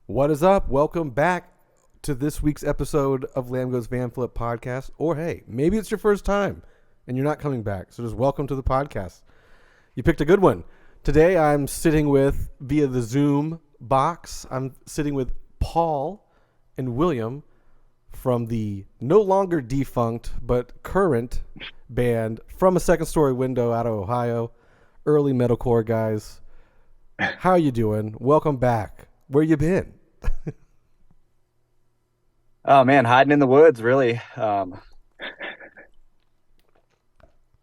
What is up? Welcome back to this week's episode of Lambgoat's Vanflip podcast. Or hey, maybe it's your first time and you're not coming back. So just welcome to the podcast. You picked a good one. Today I'm sitting with, via the Zoom box, I'm sitting with Paul and William from the no longer defunct but current band From a Second Story Window out of Ohio. Early metalcore guys. How you doing? Welcome back. Where you been? Oh man, hiding in the woods, really.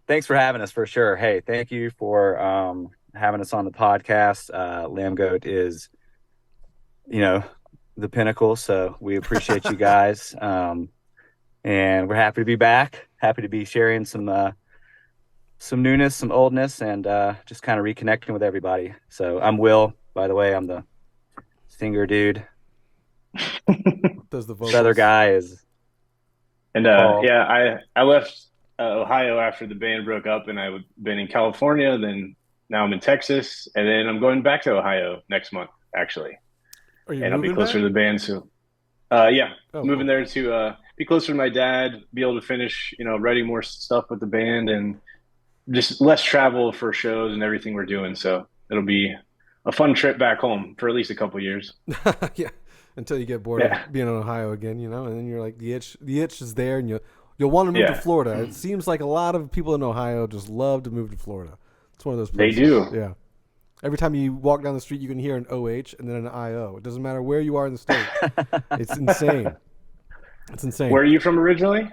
Thanks for having us for sure. Hey, thank you for having us on the podcast. Lambgoat is, you know, the pinnacle, so we appreciate you guys. And we're happy to be back. Happy to be sharing some newness, some oldness, and just kind of reconnecting with everybody. So I'm Will, by the way. I'm the singer dude. Does the This other vocals? guy is And Paul. I left Ohio after the band broke up, and I've been in California. Then now I'm in Texas, and then I'm going back to Ohio next month, actually, Are you and I'll be moving closer back? to the band. So, yeah, Oh, moving cool. there to be closer to my dad, be able to finish, writing more stuff with the band, and just less travel for shows and everything we're doing. So it'll be a fun trip back home for at least a couple years. Yeah, until you get bored of Yeah, being in Ohio again, and then you're like the itch is there, and you'll want to move to yeah, Florida. It seems like a lot of people in Ohio just love to move to Florida. It's one of those they places. do. Yeah. Every time you walk down the street, you can hear an OH and then an IO. It doesn't matter where you are in the state. It's insane. It's insane. Where are you from originally?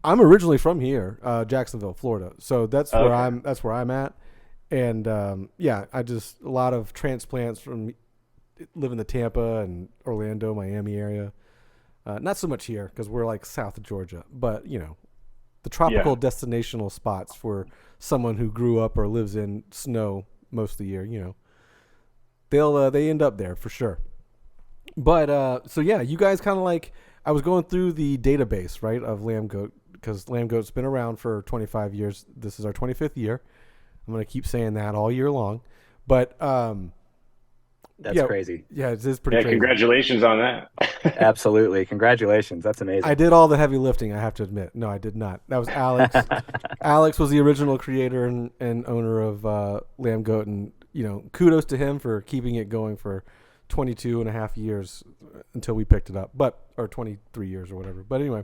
I'm originally from here, Jacksonville, Florida. So that's where Okay. I'm at. And yeah, I just a lot of transplants from living in the Tampa and Orlando, Miami area. Not so much here because we're like south of Georgia, but the tropical Yeah. destinational spots for someone who grew up or lives in snow most of the year. They end up there for sure. But so yeah, you guys kind of like I was going through the database right of Lambgoat because Lambgoat's been around for 25 years. This is our 25th year. I'm gonna keep saying that all year long. But That's yeah, crazy. yeah, it is pretty Yeah, crazy. congratulations on that. Absolutely. Congratulations. That's I amazing. did all the heavy lifting. I have to admit. No, I did not. That was Alex. Alex was the original creator and owner of Lambgoat, and kudos to him for keeping it going for 22 and a half years until we picked it up, or 23 years or whatever. But anyway,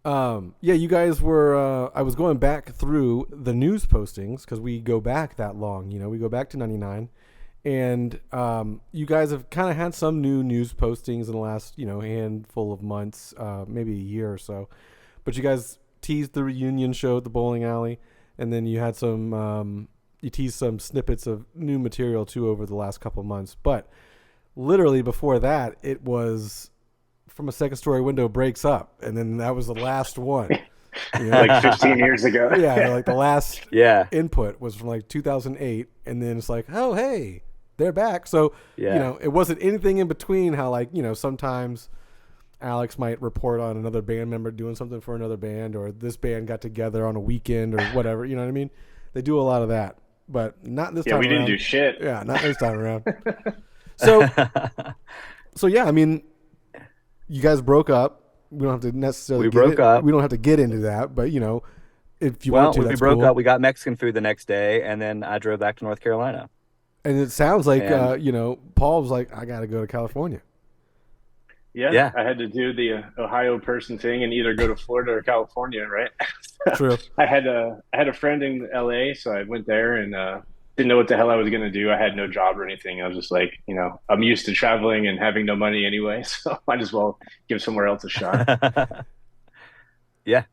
yeah, you guys were. I was going back through the news postings because we go back that long. We go back to '99, and you guys have kind of had some new news postings in the last handful of months, maybe a year or so. But you guys teased the reunion show at the bowling alley, and then you had some. You teased some snippets of new material too over the last couple of months. But literally before that, it was From a Second Story Window breaks up, and then that was the last one. You know, Like 15 years ago. yeah, like the last Yeah. input was from like 2008, and then it's like, oh hey, they're back. So Yeah. it wasn't anything in between. How like sometimes Alex might report on another band member doing something for another band, or this band got together on a weekend or whatever. You know what I mean? They do a lot of that, but not this Yeah, time we didn't around. do shit. Yeah, not this time around. So so yeah, I mean, you guys broke up. We don't have to necessarily We broke up. we don't have to get into that, but if you want Well, to, we that's broke cool. up. We got Mexican food the next day, and then I drove back to North Carolina. And it sounds like And Paul was like, I got to go to California. Yeah, yeah, I had to do the Ohio person thing and either go to Florida or California, right? True. I had a friend in LA, so I went there and didn't know what the hell I was going to do. I had no job or anything. I was just like, I'm used to traveling and having no money anyway, so might as well give somewhere else a shot. yeah,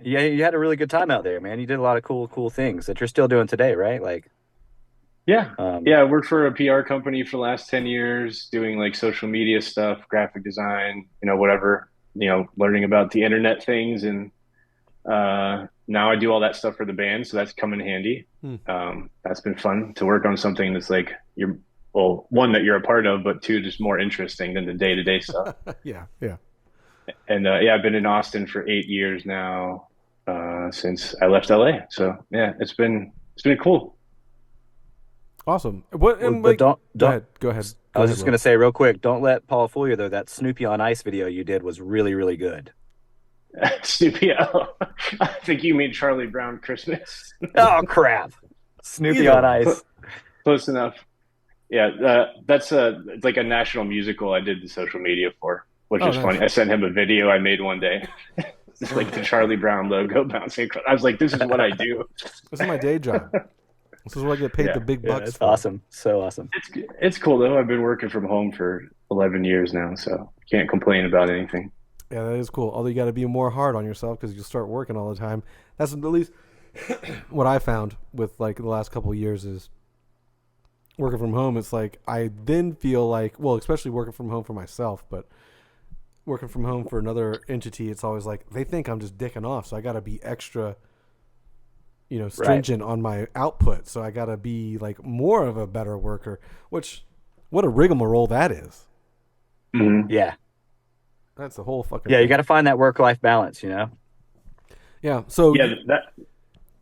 yeah. You had a really good time out there, man. You did a lot of cool things that you're still doing today, right? Like, Yeah. um, Yeah, I worked for a PR company for the last 10 years doing like social media stuff, graphic design, whatever, learning about the internet things. And now I do all that stuff for the band. So that's come in handy. Hmm. That's been fun to work on something that's like well, one that you're a part of, but two, just more interesting than the day-to-day stuff. Yeah, yeah. And yeah, I've been in Austin for 8 years now, since I left LA. So yeah, it's been cool. Awesome. What? And But like, don't. go ahead. I was just gonna say real quick. Don't let Paul fool you though. That Snoopy on Ice video you did was really, really good. Snoopy. Oh, I think you mean Charlie Brown Christmas. Oh crap! Snoopy Either on way. Ice. Close enough. Yeah, that's it's like a national musical I did the social media for, which Oh, is nice. funny. I sent him a video I made one day. It's like the Charlie Brown logo bouncing across. I was like, this is what I do. This is my day job. This is what I get paid Yeah. the big Yeah, bucks it's for. awesome. So awesome. It's cool though. I've been working from home for 11 years now, so can't complain about anything. Yeah, that is cool. Although you got to be more hard on yourself because you start working all the time. That's at least what I found with like the last couple of years is working from home. It's like I then feel like, well, especially working from home for myself, but working from home for another entity, it's always like they think I'm just dicking off, so I got to be extra, stringent on my output. So I got to be like more of a better worker. Which, what a rigmarole that is. Mhm. Yeah. That's the whole fucking. Yeah, you thing. got to find that work-life balance, you know? Yeah. So Yeah,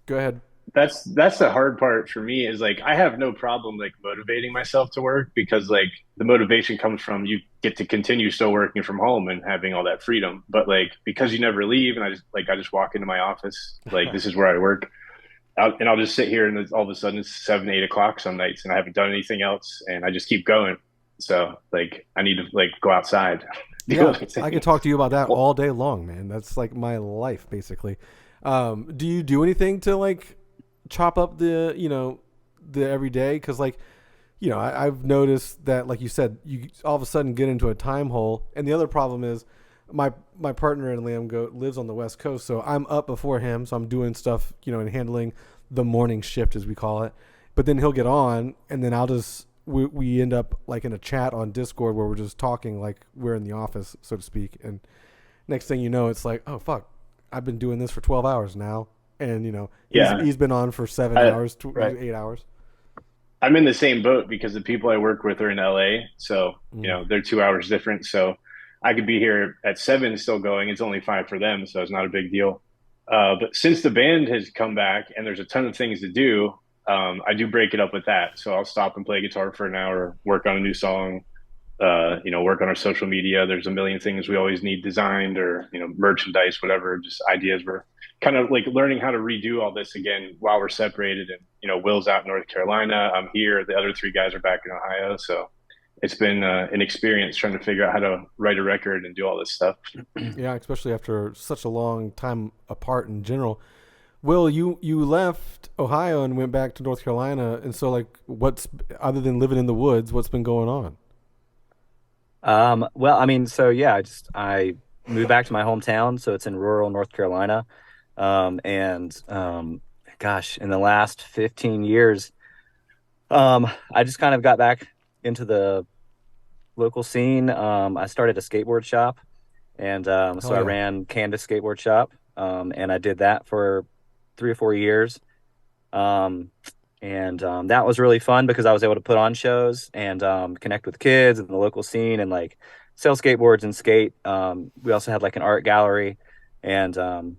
go ahead. that's the hard part for me is like I have no problem like motivating myself to work because like the motivation comes from you get to continue still working from home and having all that freedom. But like because you never leave and I just walk into my office, like this is where I work. And I'll just sit here and all of a sudden it's 7, 8 o'clock some nights and I haven't done anything else and I just keep going. So like I need to like go outside. Yeah, I could talk to you about that all day long, man. That's like my life, basically. Do you do anything to like chop up the everyday? Because like, I've noticed that, like you said, you all of a sudden get into a time hole, and the other problem is my partner in Lambgoat lives on the West Coast, so I'm up before him, so I'm doing stuff, and handling the morning shift as we call it. But then he'll get on, and then we end up like in a chat on Discord where we're just talking like we're in the office, so to speak. And next thing you know, it's like, oh fuck, I've been doing this for 12 hours now, and Yeah. he's been on for 7 I- hours, right. 8 hours. I'm in the same boat because the people I work with are in LA. So, Mm. they're 2 hours different. So I could be here at 7 still going. It's only 5 for them. So it's not a big deal. But since the band has come back and there's a ton of things to do, I do break it up with that. So I'll stop and play guitar for an hour, work on a new song, work on our social media. There's a million things we always need designed or, merchandise, whatever, just ideas. We're kind of like learning how to redo all this again while we're separated. And, Will's out in North Carolina. I'm here. The other 3 guys are back in Ohio. So it's been an experience trying to figure out how to write a record and do all this stuff. Yeah, especially after such a long time apart in general. Will, you left Ohio and went back to North Carolina, and so like, what's other than living in the woods, what's been going on? Well, I mean, so yeah, I moved back to my hometown, so it's in rural North Carolina. Gosh, in the last 15 years, I just kind of got back into the local scene. I started a skateboard shop, and so I ran Canvas Skateboard Shop, and I did that for 3 or 4 years. That was really fun because I was able to put on shows and connect with kids in the local scene and like sell skateboards and skate. We also had like an art gallery, and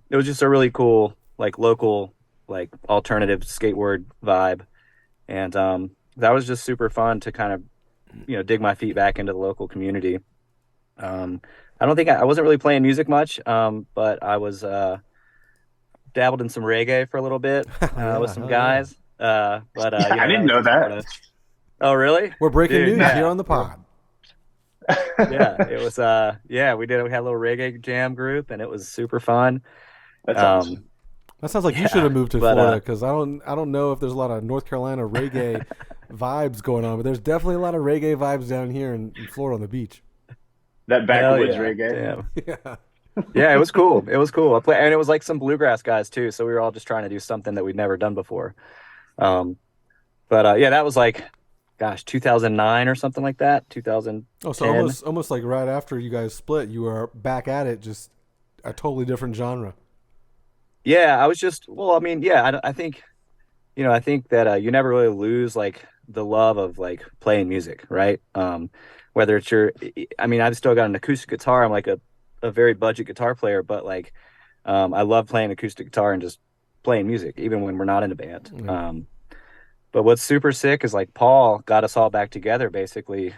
it was just a really cool like local like alternative skateboard vibe. And that was just super fun to kind of dig my feet back into the local community. I don't think I wasn't really playing music much, but I was dabbled in some reggae for a little bit with some guys. I didn't know that. Oh, really? We're breaking news yeah. here on the pod. Yeah, it was. We had a little reggae jam group, and it was super fun. That's awesome. That sounds like you should have moved to Florida because I don't know if there's a lot of North Carolina reggae vibes going on, but there's definitely a lot of reggae vibes down here in Florida on the beach. That backwoods reggae. Yeah. Yeah, it was cool. It was cool. And it was like some bluegrass guys too. So we were all just trying to do something that we'd never done before. That was like, gosh, 2009 or something like that. 2010. Oh, so almost like right after you guys split, you were back at it, just a totally different genre. Yeah, I was just, well, I mean, yeah, I think, I think that you never really lose like the love of like playing music, right? Whether it's I've still got an acoustic guitar. I'm like a very budget guitar player, but like, I love playing acoustic guitar and just playing music, even when we're not in a band. Mm-hmm. But what's super sick is like Paul got us all back together basically.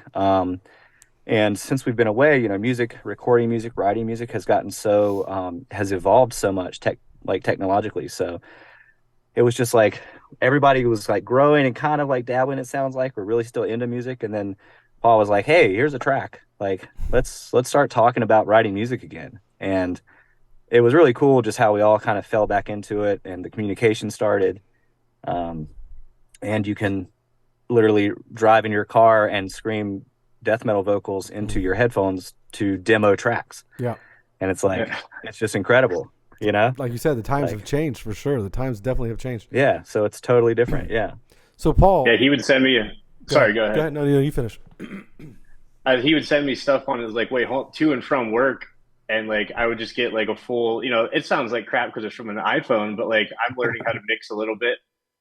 And since we've been away, you know, music, recording music, writing music has gotten so has evolved so much technologically. So it was just like everybody was like growing and kind of like dabbling, it sounds like. We're really still into music. And then Paul was like, hey, here's a track. Like let's start talking about writing music again. And it was really cool just how we all kind of fell back into it and the communication started. And you can literally drive in your car and scream death metal vocals into your headphones to demo tracks. Yeah. And it's like, it's just incredible, you know? Like you said, the times Like, have changed for sure. The times definitely have changed. yeah. So it's totally different. Yeah. So Paul. Yeah, he would send me sorry, go ahead. No, you finish. He would send me stuff on his like way home to and from work, and like I would just get like a full, you know, it sounds like crap because it's from an iPhone, but like I'm learning how to mix a little bit.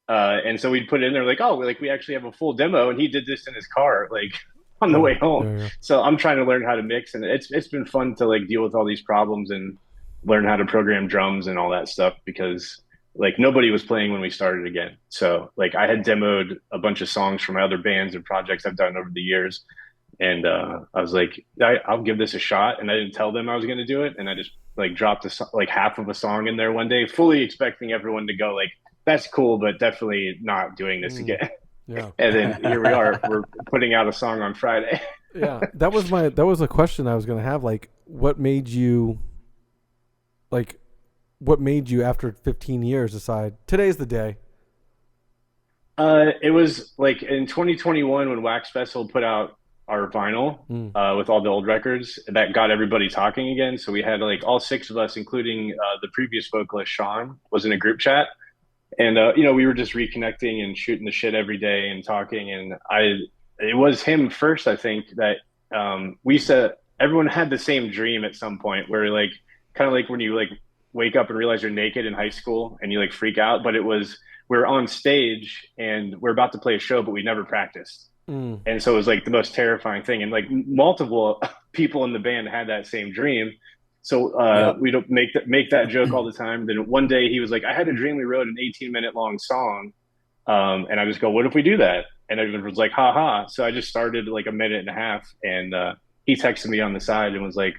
And so we'd put it in there like, oh, like we actually have a full demo, and he did this in his car, like on the way home. Yeah. So I'm trying to learn how to mix, and it's been fun to like deal with all these problems and learn how to program drums and all that stuff because like nobody was playing when we started again. So like I had demoed a bunch of songs from my other bands and projects I've done over the years. And I was like, I'll give this a shot. And I didn't tell them I was going to do it. And I just like dropped like half of a song in there one day, fully expecting everyone to go like, that's cool, but definitely not doing this again. Yeah. And then here we are, we're putting out a song on Friday. Yeah. That was a question I was going to have. Like, what made you after 15 years decide today's the day? It was like in 2021 when Wax Festival put out our vinyl with all the old records that got everybody talking again. So we had like all six of us, including the previous vocalist Sean, was in a group chat, and you know, we were just reconnecting and shooting the shit every day and talking. And it was him first, I think, that we said everyone had the same dream at some point where like kind of like when you like wake up and realize you're naked in high school and you like freak out, but it was we're on stage and we're about to play a show, but we never practiced. And so it was like the most terrifying thing. And like multiple people in the band had that same dream. So we don't make that joke all the time. Then one day he was like, I had a dream we wrote an 18-minute long song. And I just go, what if we do that? And everyone was like, ha ha. So I just started like a minute and a half. And he texted me on the side and was like,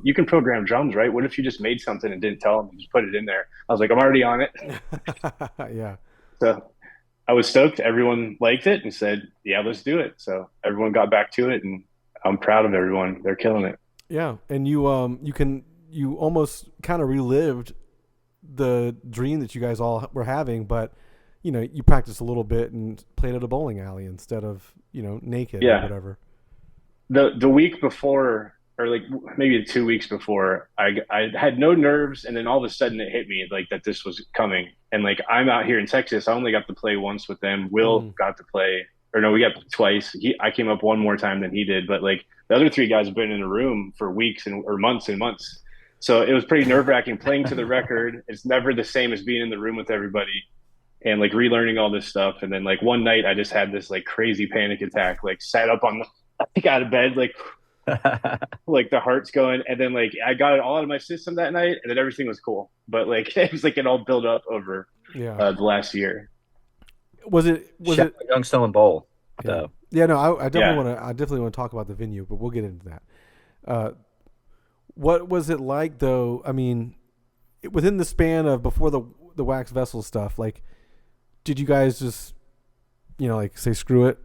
you can program drums, right? What if you just made something and didn't tell him and just put it in there? I was like, I'm already on it. Yeah. So I was stoked. Everyone liked it and said, yeah, let's do it. So everyone got back to it, and I'm proud of everyone. They're killing it. Yeah. And you almost kind of relived the dream that you guys all were having, but you know, you practiced a little bit and played at a bowling alley instead of, you know, naked or whatever. The week before, or like maybe 2 weeks before, I had no nerves, and then all of a sudden it hit me like that this was coming. And like I'm out here in Texas, I only got to play once with them. Will got to play, or no, we got twice. I came up one more time than he did, but like the other three guys have been in a room for weeks or months and months. So it was pretty nerve wracking playing to the record. It's never the same as being in the room with everybody and like relearning all this stuff. And then like one night I just had this like crazy panic attack, like sat up on I got out of bed, like like the heart's going, and then like I got it all out of my system that night, and then everything was cool. But like it was like it all built up over the last year. Was it Youngstone Bowl? Yeah. Yeah, no, I definitely want to talk about the venue, but we'll get into that. What was it like though? I mean, within the span of before the Wax Vessel stuff, like, did you guys just, you know, like say screw it?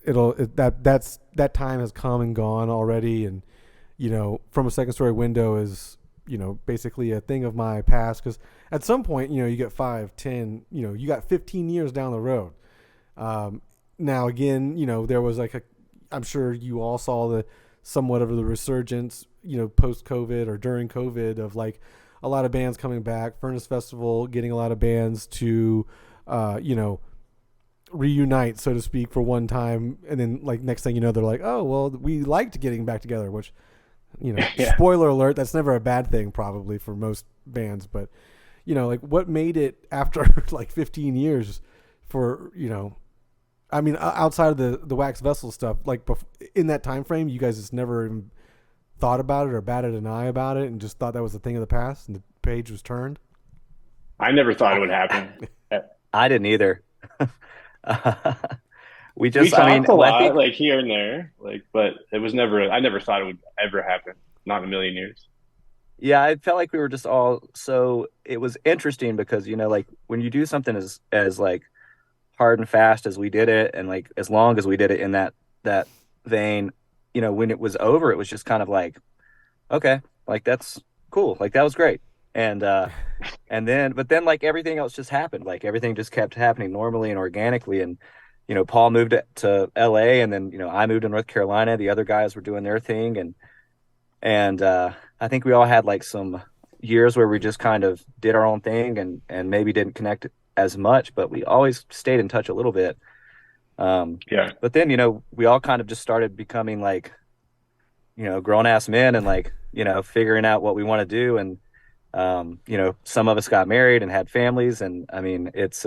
That time has come and gone already, and you know, From a Second Story Window is, you know, basically a thing of my past, because at some point, you know, you get 5, 10, you know, you got 15 years down the road. Now again, you know, there was like I'm sure you all saw somewhat of the resurgence, you know, post COVID or during COVID of like a lot of bands coming back, Furnace Festival getting a lot of bands to, you know, reunite, so to speak, for one time, and then like next thing you know, they're like, oh well, we liked getting back together, which, you know, spoiler alert, that's never a bad thing probably for most bands. But you know, like what made it after like 15 years for, you know, I mean, outside of the Wax Vessel stuff, like in that time frame, you guys just never even thought about it or batted an eye about it and just thought that was a thing of the past and the page was turned? I never thought it would happen. I didn't either. We We just, I mean, talked a I lot, think, like here and there, like, but it was never. I never thought it would ever happen. Not in a million years. yeah, I felt like we were just all so. It was interesting because like when you do something as like hard and fast as we did it, and like as long as we did it in that vein, when it was over, it was just kind of like, okay, like that's cool, like that was great, and then but then like everything else just happened, like everything just kept happening normally and organically, and Paul moved to LA, and then I moved to North Carolina. The other guys were doing their thing, and I think we all had like some years where we just kind of did our own thing and maybe didn't connect as much, but we always stayed in touch a little bit. um Yeah, but then we all kind of just started becoming like grown ass men, and like figuring out what we want to do, and some of us got married and had families, and I mean it's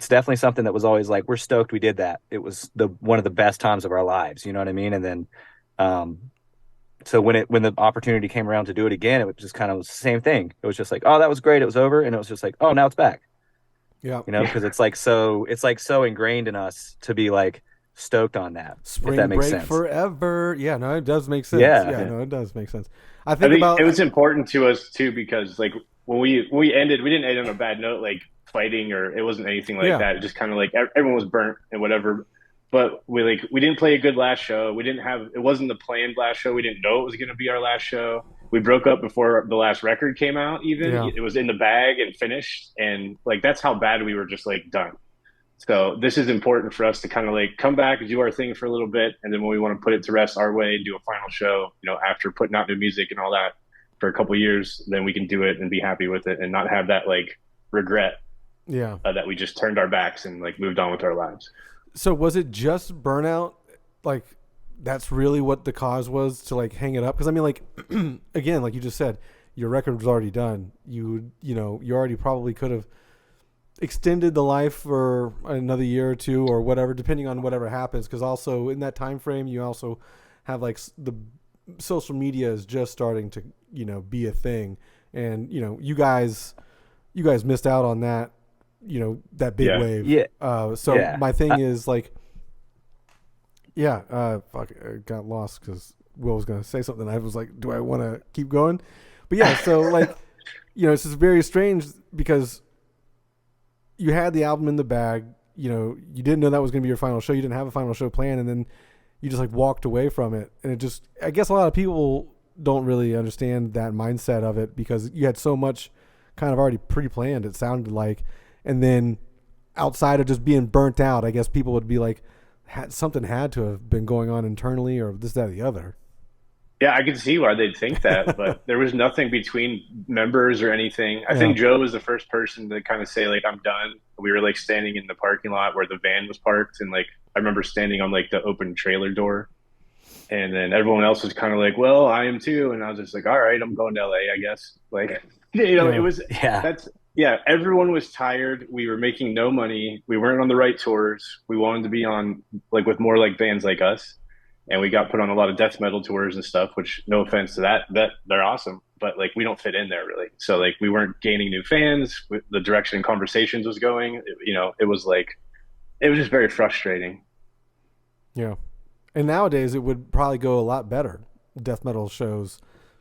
definitely something that was always like, we're stoked we did that. It was the one of the best times of our lives, you know what I mean? And then um so when the opportunity came around to do it again, it was just kind of the same thing. It was just like, oh, that was great, it was over, and it was just like, oh, now it's back. Yeah. Because it's like so ingrained in us to be like stoked on that, if Spring that makes break sense. forever. Yeah, no, it does make sense. Yeah. Yeah, no, it does make sense. I I think think it about, was important to us too because like when we ended, we didn't end on a bad note, like fighting or it wasn't anything like yeah, that. It just kind of like everyone was burnt and whatever. But we didn't play a good last show. We didn't have it wasn't the planned last show. We didn't know it was going to be our last show. We broke up before the last record came out. Even yeah, it was in the bag and finished, and like that's how bad we were. Just like done. So this is important for us to kind of like come back and do our thing for a little bit, and then when we want to put it to rest our way, do a final show, after putting out new music and all that for a couple of years, then we can do it and be happy with it and not have that like regret yeah. that we just turned our backs and like moved on with our lives. So was it just burnout? Like, that's really what the cause was to like hang it up? Because I mean, like, again, like you just said, your record was already done. You already probably could have extended the life for another year or two or whatever, depending on whatever happens. Because also in that time frame, you also have like the social media is just starting to be a thing, and you guys missed out on that, that big Yeah. wave. Yeah. So Yeah. my thing is like, yeah, fuck, I got lost because Will was gonna say something. I was like, do I want to keep going? But yeah, so like, it's just very strange because you had the album in the bag. You didn't know that was gonna be your final show. You didn't have a final show planned, and then you just like walked away from it. And it just, I guess a lot of people don't really understand that mindset of it because you had so much kind of already pre-planned, it sounded like. And then outside of just being burnt out, I guess people would be like, something had to have been going on internally or this, that, or the other. Yeah, I can see why they'd think that, but there was nothing between members or anything. I Yeah. think Joe was the first person to kind of say like I'm done. We were like standing in the parking lot where the van was parked, and like I remember standing on like the open trailer door, and then everyone else was kind of like, "Well, I am too," and I was just like, "All right, I'm going to LA, I guess." Like, it Yeah. was Yeah. that's yeah. Everyone was tired. We were making no money. We weren't on the right tours. We wanted to be on like with more like bands like us, and we got put on a lot of death metal tours and stuff, which no offense to that they're awesome, but like we don't fit in there really. So like we weren't gaining new fans. The direction conversations was going, it was like it was just very frustrating. Yeah. And nowadays it would probably go a lot better, death metal shows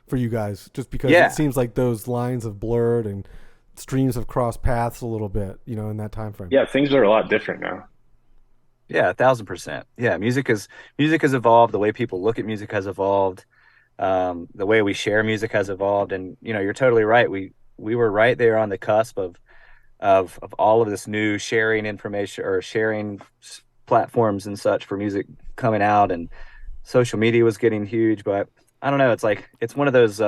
for you guys, just because it Yeah. seems like those lines have blurred and streams have crossed paths a little bit, in that time frame. Yeah, things are a lot different now. Yeah, 1,000%. Yeah, music has evolved. The way people look at music has evolved. The way we share music has evolved, and you're totally right. We were right there on the cusp of all of this new sharing information or sharing platforms and such for music coming out, and social media was getting huge. But I don't know. It's like it's one of those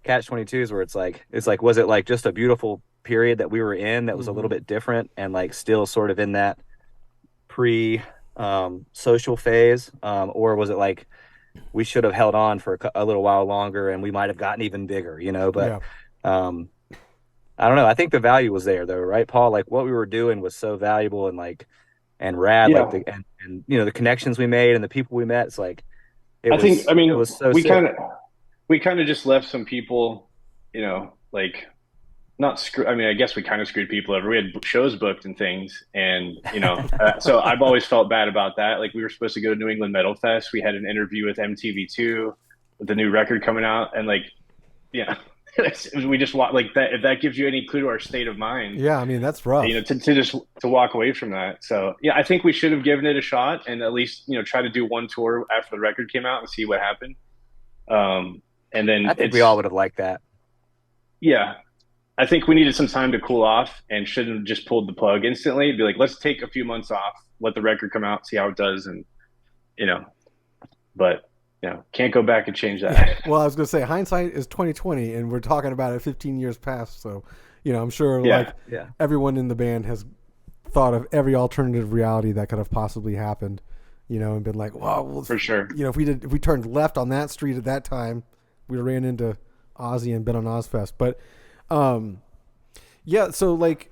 catch 22s where it's like was it like just a beautiful period that we were in that was a little bit different and like still sort of in that pre social phase, or was it like we should have held on for a little while longer and we might have gotten even bigger, but Yeah. um I don't know. I think the value was there though, right, Paul? Like what we were doing was so valuable and like and rad, like Yeah, and the connections we made and the people we met. It's like it I think. was I it mean, was so we kind sick. of we kind of just left some people, like not screw. I mean, I guess we kind of screwed people over. We had shows booked and things, and so I've always felt bad about that. Like we were supposed to go to New England Metal Fest. We had an interview with MTV2 with the new record coming out, and like, yeah, we just walk like that. If that gives you any clue to our state of mind, Yeah, I mean that's rough. to just to walk away from that. So yeah, I think we should have given it a shot and at least try to do one tour after the record came out and see what happened. And then I think we all would have liked that. Yeah, I think we needed some time to cool off and shouldn't have just pulled the plug instantly. Be like, let's take a few months off, let the record come out, see how it does, and you know, but can't go back and change that. Well, I was gonna say hindsight is 2020, and we're talking about it 15 years past. So, I'm sure Yeah. everyone in the band has thought of every alternative reality that could have possibly happened, and been like, "Wow, well, For sure. if we turned left on that street at that time, we ran into Ozzy and been on Ozfest." But, yeah. So like,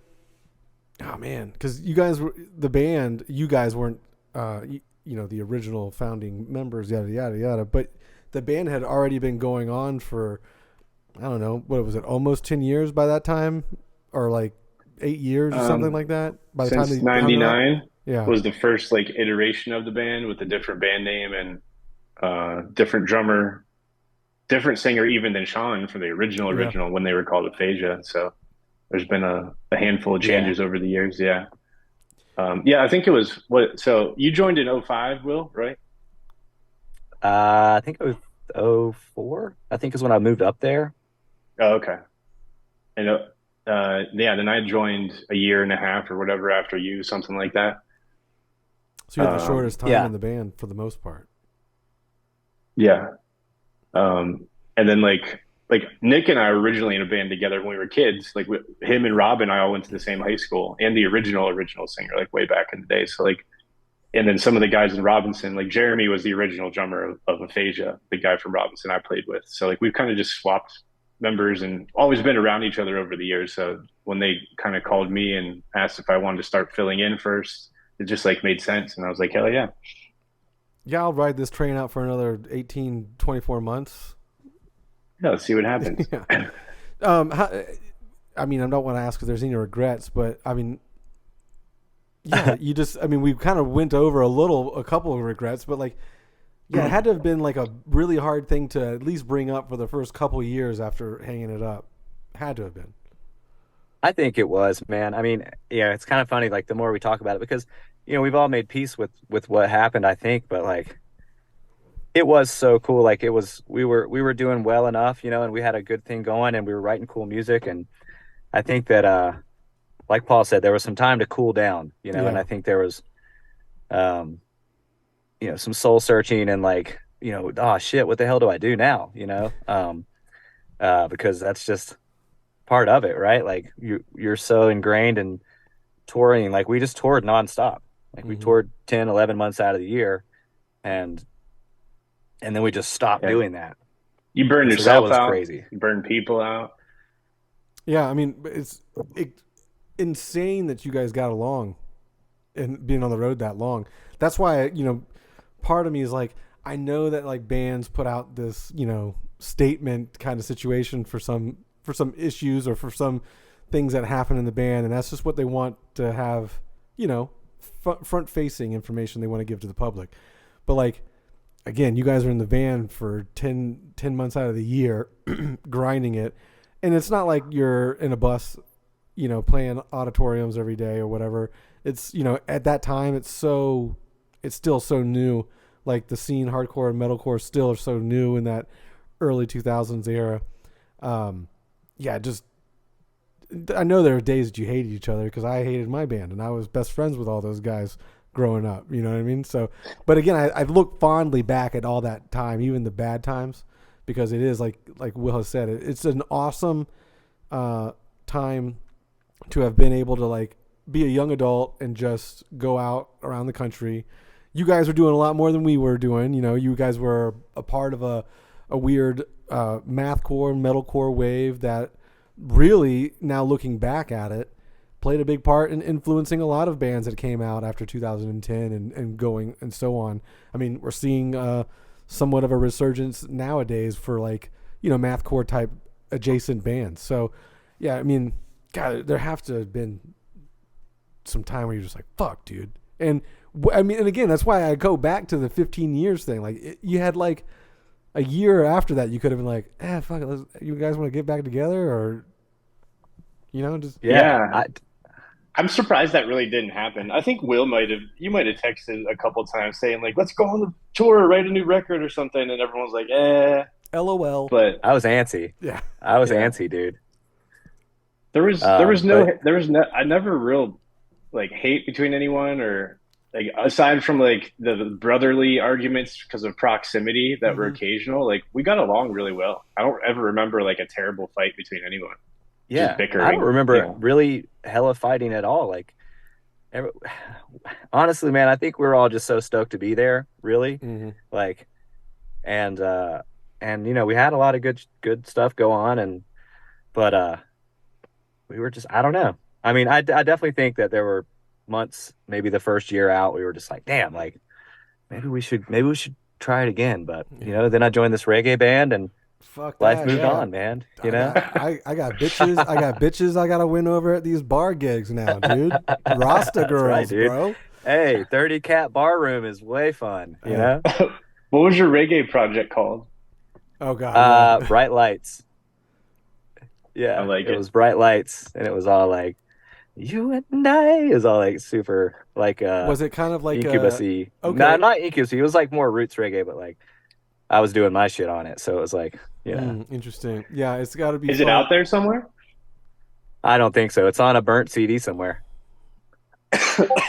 oh man, because you guys were the band. You guys weren't, the original founding members, yada yada yada. But the band had already been going on for, I don't know, what was it, almost 10 years by that time, or like 8 years or something like that. By the Since time '99 yeah, was the first like iteration of the band with a different band name and different drummer, different singer even than Sean from the original when they were called Aphasia. So there's been a handful of changes over the years. Yeah. I think it was so you joined in '05, Will, right? I think it was '04. I think is when I moved up there. Oh, okay. And then I joined a year and a half or whatever after you, something like that. so you had the shortest time yeah. in the band for the most part. Yeah. And then like Nick and I were originally in a band together when we were kids. Like him and Rob and I all went to the same high school, and the original singer, like way back in the day. So like, and then some of the guys in Robinson, like Jeremy was the original drummer of Aphasia, the guy from Robinson I played with. So like we've kind of just swapped members and always been around each other over the years. So when they kind of called me and asked if I wanted to start filling in first, it just like made sense. And I was like, hell yeah. Yeah, I'll ride this train out for another 18, 24 months. Yeah, let's see what happens. Yeah. I mean, I don't want to ask if there's any regrets, but I mean, yeah, we kind of went over a couple of regrets, but like, yeah, it had to have been like a really hard thing to at least bring up for the first couple of years after hanging it up. Had to have been. I think it was, man. I mean, yeah, it's kind of funny, like the more we talk about it, because we've all made peace with what happened, I think, but like it was so cool. Like we were doing well enough, and we had a good thing going, and we were writing cool music, and I think that like Paul said, there was some time to cool down, and I think there was some soul searching and like, oh shit, what the hell do I do now? Because that's just part of it, right? Like you're so ingrained in touring. Like we just toured nonstop. Like we toured 10, 11 months out of the year, and then we just stopped doing that. You burned yourself out. Crazy. You burned people out. Yeah, I mean, it's insane that you guys got along and being on the road that long. That's why, part of me is like, I know that like bands put out this, statement kind of situation for some issues or for some things that happen in the band, and that's just what they want to have, front facing information they want to give to the public. But like, again, you guys are in the van for 10 months out of the year grinding it, and it's not like you're in a bus, playing auditoriums every day or whatever. It's, at that time it's still so new. Like the scene, hardcore and metalcore still are so new in that early 2000s era. I know there were days that you hated each other, because I hated my band and I was best friends with all those guys growing up. You know what I mean? So, but again, I look fondly back at all that time, even the bad times, because it is like Will has said, it's an awesome time to have been able to like be a young adult and just go out around the country. You guys were doing a lot more than we were doing. You guys were a part of a weird mathcore, metalcore wave that really, now looking back at it, played a big part in influencing a lot of bands that came out after 2010 and going and so on. I mean, we're seeing somewhat of a resurgence nowadays for like, mathcore type adjacent bands. So Yeah, I mean, God, there have to have been some time where you're just like, fuck, dude. And I mean, and again, that's why I go back to the 15 years thing. Like, you had like a year after that, you could have been like, fuck it, you guys want to get back together, or just Yeah. I'm surprised that really didn't happen. I think you might have texted a couple times saying like, let's go on the tour, write a new record or something, and everyone's like, LOL. But I was antsy. Yeah, I was antsy, dude. there was no I never real like hate between anyone, or like aside from like the brotherly arguments because of proximity that were occasional. Like we got along really well. I don't ever remember like a terrible fight between anyone. Yeah, Just bickering. I don't remember really hella fighting at all. Like, honestly, man, I think we're all just so stoked to be there. Really, like, and we had a lot of good stuff go on, but we were just, I don't know. I mean, I definitely think that there were months, maybe the first year out, we were just like, damn, like maybe we should try it again. But then I joined this reggae band and. Fuck life that, moved on, man. I got bitches I gotta win over at these bar gigs now, dude. Rasta girls, right, dude. Bro. Hey, 30 cat bar room is way fun, you know? What was your reggae project called? Oh god. Bright Lights. Yeah, I like it was Bright Lights, and it was all like you and I is all like super like was it kind of like Incubus-y? Okay. No, not Incubus-y. It was like more roots reggae, but like I was doing my shit on it, so it was like, interesting. Yeah, it's got to be. Is it out there somewhere? I don't think so. It's on a burnt CD somewhere.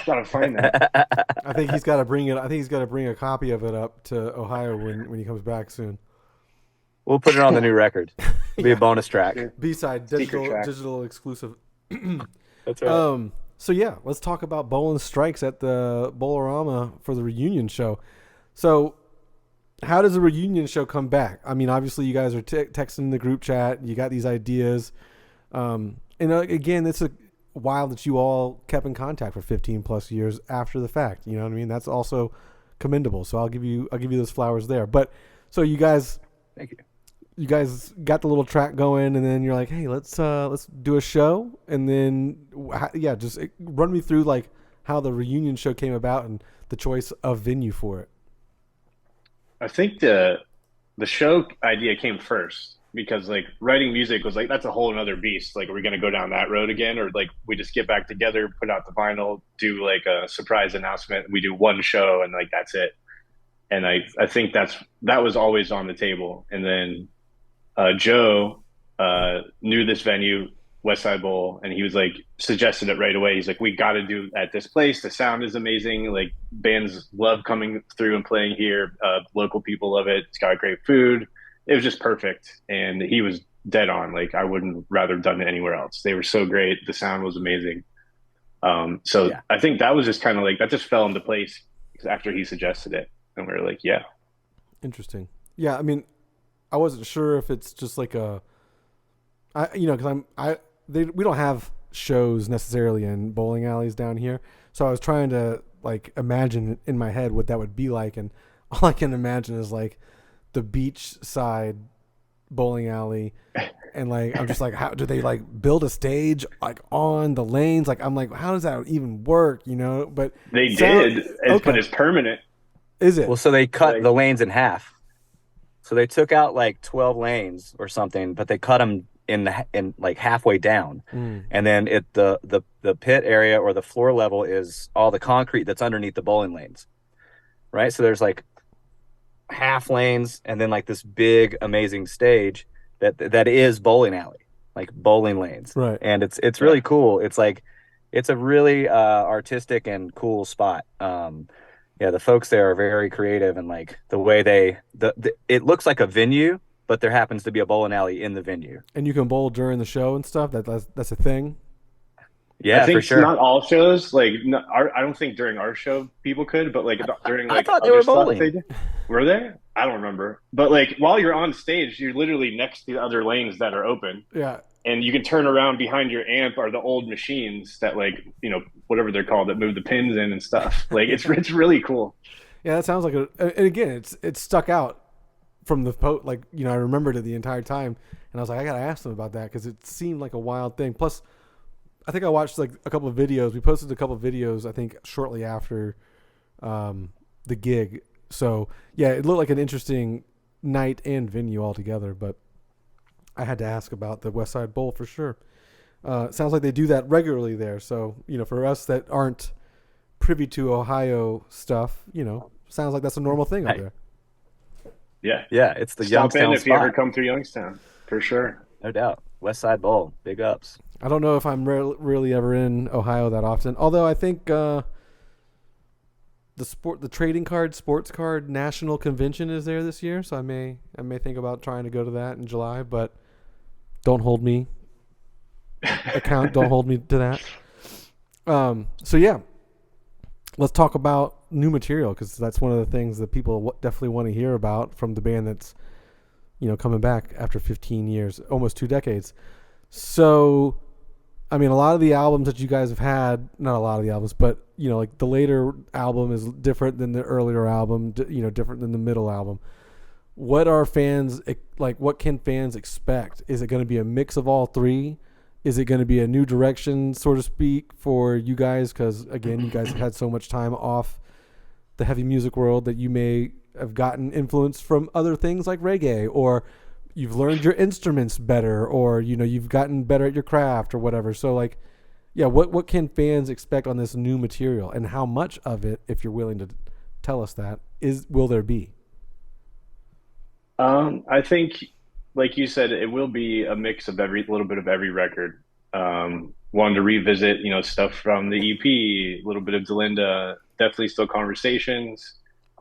Gotta find that. I think he's got to bring it. I think he's got to bring a copy of it up to Ohio when he comes back soon. We'll put it on the new record. It'll be a bonus track. B-side, digital exclusive. That's right. So yeah, let's talk about Bowling Strikes at the Bowlerama for the reunion show. So, how does a reunion show come back? I mean, obviously you guys are texting the group chat. You got these ideas, and again, it's wild that you all kept in contact for 15 plus years after the fact. You know what I mean? That's also commendable. So I'll give you those flowers there. But so you guys, thank you. You guys got the little track going, and then you're like, hey, let's do a show, and then just run me through like how the reunion show came about and the choice of venue for it. I think the show idea came first because like writing music was like, that's a whole another beast. Like, are we going to go down that road again? Or like we just get back together, put out the vinyl, do like a surprise announcement. We do one show and like, that's it. And I think that was always on the table. And then Joe knew this venue, Westside Bowl, and he was like, suggested it right away. He's like, we got to do at this place. The sound is amazing. Like bands love coming through and playing here. Local people love it. It's got great food. It was just perfect. And he was dead on. Like I wouldn't rather have done it anywhere else. They were so great. The sound was amazing. I think that was just kind of like, that just fell into place after he suggested it. And we were like, yeah. Interesting. Yeah. I mean, I wasn't sure if it's just like because we don't have shows necessarily in bowling alleys down here. So I was trying to like imagine in my head what that would be like. And all I can imagine is like the beach side bowling alley. And like, I'm just like, how do they like build a stage like on the lanes? Like, I'm like, how does that even work? But they did, but it's permanent. Is it? Well, so they cut the lanes in half. So they took out like 12 lanes or something, but they cut them in like halfway down. And then the pit area or the floor level is all the concrete that's underneath the bowling lanes. Right? So there's like half lanes and then like this big amazing stage that is bowling alley, like bowling lanes. Right. And it's really cool. It's like it's a really artistic and cool spot. The folks there are very creative, and like the way it looks like a venue, but there happens to be a bowling alley in the venue. And you can bowl during the show and stuff. That's a thing. Yeah, I think for sure. Not all shows. Like, I don't think during our show people could, but like during like I thought they were bowling. Were they? I don't remember. But like while you're on stage, you're literally next to the other lanes that are open. Yeah. And you can turn around behind your amp are the old machines that like, whatever they're called that move the pins in and stuff. Like it's really cool. Yeah, that sounds like and again, it's stuck out from the like, you know, I remembered it the entire time, and I was like, I gotta ask them about that because it seemed like a wild thing. Plus, I think I watched like a couple of videos. We posted a couple of videos, I think, shortly after the gig. So yeah, it looked like an interesting night and venue altogether. But I had to ask about the West Side Bowl for sure. Sounds like they do that regularly there. So, you know, for us that aren't privy to Ohio stuff, you know, sounds like that's a normal thing up there. Yeah. Yeah, it's the Stop Youngstown in if you spot. ever come through Youngstown, for sure. No doubt. West Side Bowl, big ups. I don't know if I'm really ever in Ohio that often. Although I think the trading card, sports card national convention is there this year, so I may think about trying to go to that in July, but don't hold me don't hold me to that. So yeah, let's talk about new material because that's one of the things that people definitely want to hear about from the band that's, you know, coming back after 15 years, almost 2 decades. So, I mean, a lot of the albums that you guys have had, not a lot of the albums, but, you know, like the later album is different than the earlier album, you know, different than the middle album. What are fans, like, what can fans expect? Is it going to be a mix of all three? Is it going to be a new direction, so to speak, for you guys? Because, again, you guys have had so much time off the heavy music world that you may have gotten influence from other things like reggae, or you've learned your instruments better, or, you know, you've gotten better at your craft or whatever. So, like, yeah, what can fans expect on this new material, and how much of it, if you're willing to tell us that, will there be? I think, like you said, it will be a mix of every little bit of every record. Wanted to revisit, you know, stuff from the EP, a little bit of Delenda, definitely still conversations,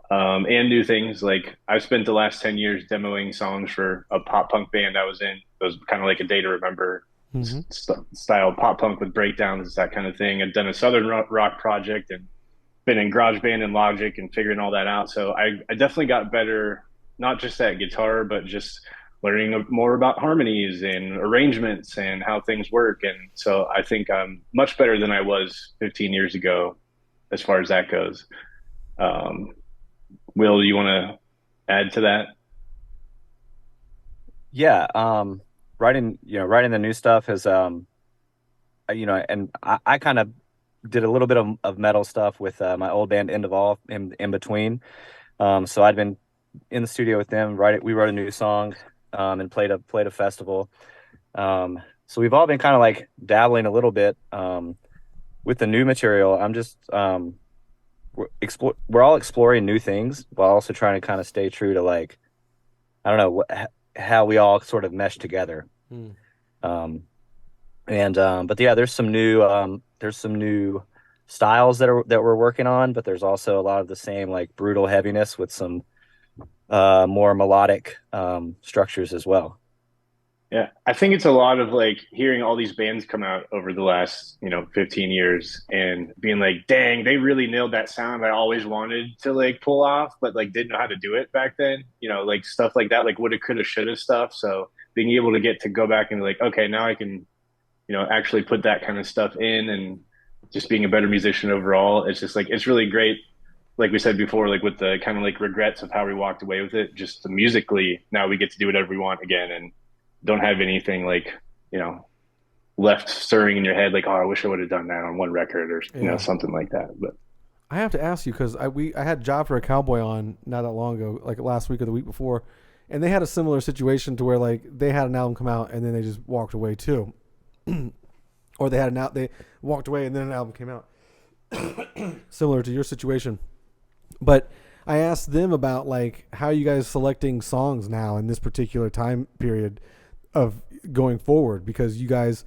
and new things. Like I've spent the last 10 years demoing songs for a pop punk band I was in. It was kind of like a day to remember style pop punk with breakdowns, that kind of thing. I'd done a southern rock project and been in GarageBand and Logic and figuring all that out. So I definitely got better, not just at guitar, but just learning more about harmonies and arrangements and how things work. And so I think I'm much better than I was 15 years ago as far as that goes. Will, you want to add to that? Yeah, writing the new stuff is, you know, and I kind of did a little bit of metal stuff with my old band End of All in between. So I'd been in the studio with them. We wrote a new song, and played a festival. So we've all been kind of like dabbling a little bit with the new material. I'm just we're all exploring new things while also trying to kind of stay true to, like, I don't know how we all sort of mesh together. But yeah, there's some new styles that we're working on, but there's also a lot of the same, like, brutal heaviness with some more melodic structures as well. Yeah, I think it's a lot of like hearing all these bands come out over the last, 15 years and being like, dang, they really nailed that sound I always wanted to like pull off, but like didn't know how to do it back then, like stuff like that, like woulda, coulda, shoulda stuff. So being able to get to go back and be like, okay, now I can, actually put that kind of stuff in, and just being a better musician overall. It's just like, it's really great. Like we said before, like with the kind of like regrets of how we walked away with it, just musically, now we get to do whatever we want again, and don't have anything like, left stirring in your head, like, oh, I wish I would have done that on one record, or something like that. But I have to ask you, because I had Job for a Cowboy on not that long ago, like last week or the week before, and they had a similar situation to where like they had an album come out and then they just walked away too, or they walked away and then an album came out, similar to your situation. But I asked them about like how you guys selecting songs now in this particular time period of going forward, because you guys,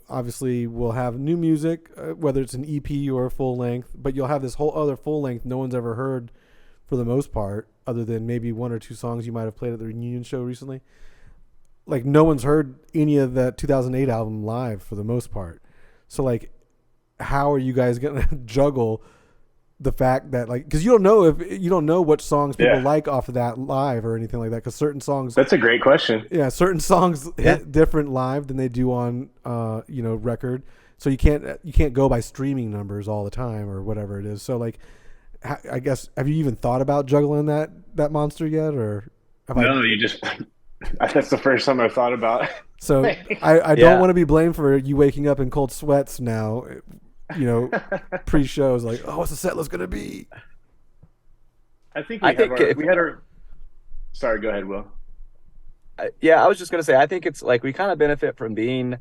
obviously will have new music, whether it's an EP or a full length, but you'll have this whole other full length no one's ever heard for the most part, other than maybe one or two songs you might have played at the reunion show recently. Like no one's heard any of that 2008 album live for the most part. So like, how are you guys going to juggle the fact that, like, because you don't know what songs people like off of that live or anything like that, because certain songs, that's a great question. Certain songs hit different live than they do on record, so you can't go by streaming numbers all the time or whatever it is. So like, I guess, have you even thought about juggling that monster yet, or No, you just that's the first time I've thought about. So I don't want to be blamed for you waking up in cold sweats now, pre-shows like, oh, what's the set list going to be? I think we had our. Sorry, go ahead, Will. I was just going to say, I think it's like we kind of benefit from being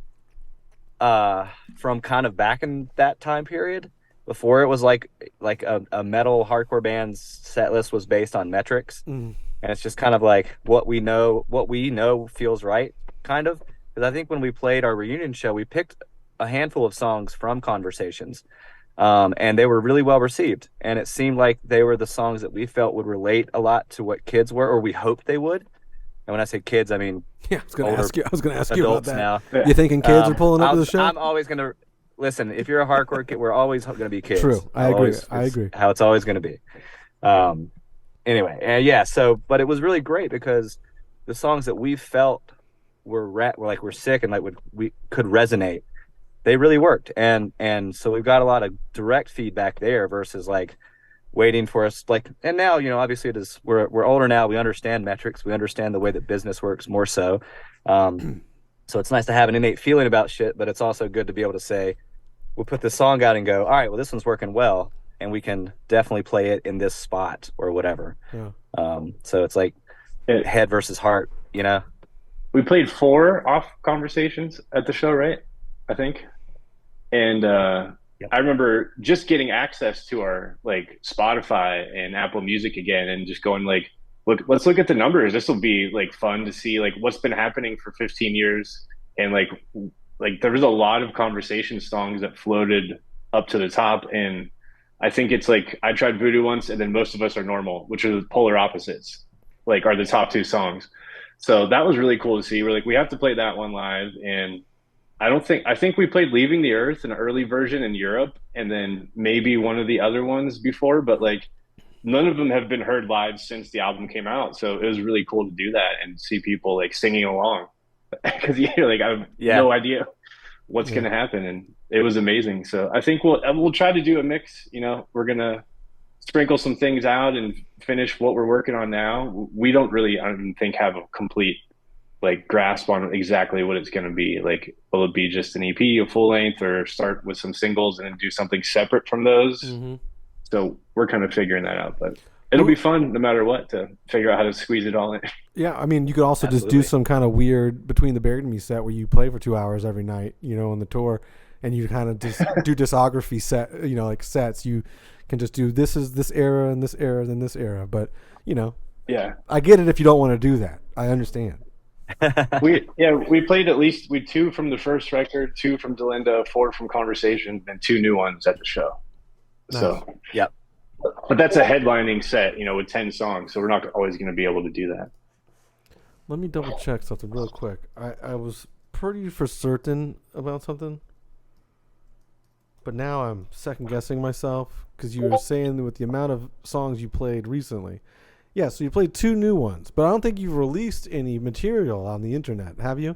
from kind of back in that time period before it was like a metal hardcore band's set list was based on metrics. And it's just kind of like what we know feels right, kind of. Because I think when we played our reunion show, we picked a handful of songs from Conversations, and they were really well received. And it seemed like they were the songs that we felt would relate a lot to what kids were, or we hoped they would. And when I say kids, I mean I was going to ask you about that. Now. You thinking kids are pulling up to the show? I'm always going to listen. If you're a hardcore kid, we're always going to be kids. True, I agree. How it's always going to be. Anyway, but it was really great because the songs that we felt were sick and like we could resonate, they really worked, and so we've got a lot of direct feedback there versus like waiting for us, like, and now obviously it is, we're older now, we understand metrics, we understand the way that business works more so, so it's nice to have an innate feeling about shit, but it's also good to be able to say, we'll put this song out and go, all right, well, this one's working well, and we can definitely play it in this spot or whatever. So it's like head versus heart, We played 4 off Conversations at the show, right? I think. And I remember just getting access to our like Spotify and Apple Music again and just going like, let's look at the numbers. This will be like fun to see like what's been happening for 15 years. And like there was a lot of Conversation songs that floated up to the top. And I think it's like, I tried Voodoo once and then Most of Us Are Normal, which are the polar opposites, like are the top 2 songs. So that was really cool to see. We're like, we have to play that one live. And I think we played Leaving the Earth, an early version in Europe, and then maybe one of the other ones before, but like none of them have been heard live since the album came out. So it was really cool to do that and see people like singing along because like I have no idea what's going to happen. And it was amazing. So I think we'll try to do a mix, we're going to sprinkle some things out and finish what we're working on now. We don't really, I don't think, have a complete like grasp on exactly what it's going to be. Like, will it be just an EP, a full length, or start with some singles and then do something separate from those? So we're kind of figuring that out, but it'll be fun no matter what to figure out how to squeeze it all in. Yeah, I mean, you could also just do some kind of weird Between the Buried and Me set where you play for 2 hours every night, on the tour, and you kind of just do discography set, like sets. You can just do this is this era and this era and this era, but I get it if you don't want to do that. I understand. we played at least 2 from the first record, 2 from Delenda, 4 from Conversation, and 2 new ones at the show. Nice. So but that's a headlining set, with 10 songs, so we're not always going to be able to do that. Let me double check something real quick. I was pretty for certain about something, but now I'm second guessing myself because you were saying with the amount of songs you played recently. Yeah, so you played 2 new ones, but I don't think you've released any material on the internet, have you?